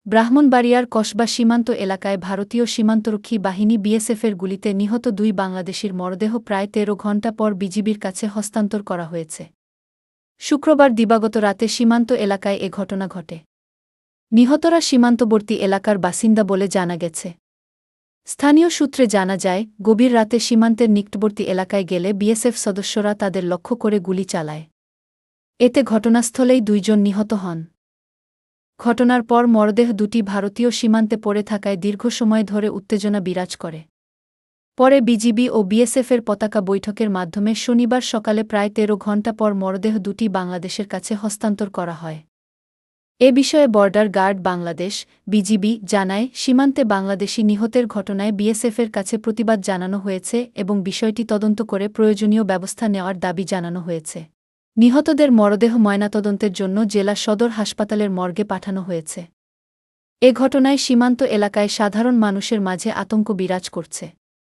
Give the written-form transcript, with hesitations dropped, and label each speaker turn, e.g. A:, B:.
A: ব্রাহ্মণবাড়িয়ার কসবা সীমান্ত এলাকায় ভারতীয় সীমান্তরক্ষী বাহিনী বিএসএফের গুলিতে নিহত ২ বাংলাদেশির মরদেহ প্রায় ১৩ ঘণ্টা পর বিজিবির কাছে হস্তান্তর করা হয়েছে। শুক্রবার দিবাগত রাতে সীমান্ত এলাকায় এ ঘটনা ঘটে। নিহতরা সীমান্তবর্তী এলাকার বাসিন্দা বলে জানা গেছে। স্থানীয় সূত্রে জানা যায়, গভীর রাতে সীমান্তের নিকটবর্তী এলাকায় গেলে বিএসএফ সদস্যরা তাদের লক্ষ্য করে গুলি চালায়। এতে ঘটনাস্থলেই ২ জন নিহত হন। ঘটনার পর মরদেহ দুটি ভারতীয় সীমান্তে পড়ে থাকায় দীর্ঘ সময় ধরে উত্তেজনা বিরাজ করে। পরে বিজিবি ও বিএসএফের পতাকা বৈঠকের মাধ্যমে শনিবার সকালে প্রায় ১৩ ঘণ্টা পর মরদেহ দুটি বাংলাদেশের কাছে হস্তান্তর করা হয়। এ বিষয়ে বর্ডার গার্ড বাংলাদেশ, বিজিবি জানায়, সীমান্তে বাংলাদেশি নিহতের ঘটনায় বিএসএফের কাছে প্রতিবাদ জানানো হয়েছে এবং বিষয়টি তদন্ত করে প্রয়োজনীয় ব্যবস্থা নেওয়ার দাবি জানানো হয়েছে। নিহতদের মরদেহ ময়নাতদন্তের জন্য জেলা সদর হাসপাতালের মর্গে পাঠানো হয়েছে। এ ঘটনায় সীমান্ত এলাকায় সাধারণ মানুষের মাঝে আতঙ্ক বিরাজ করছে।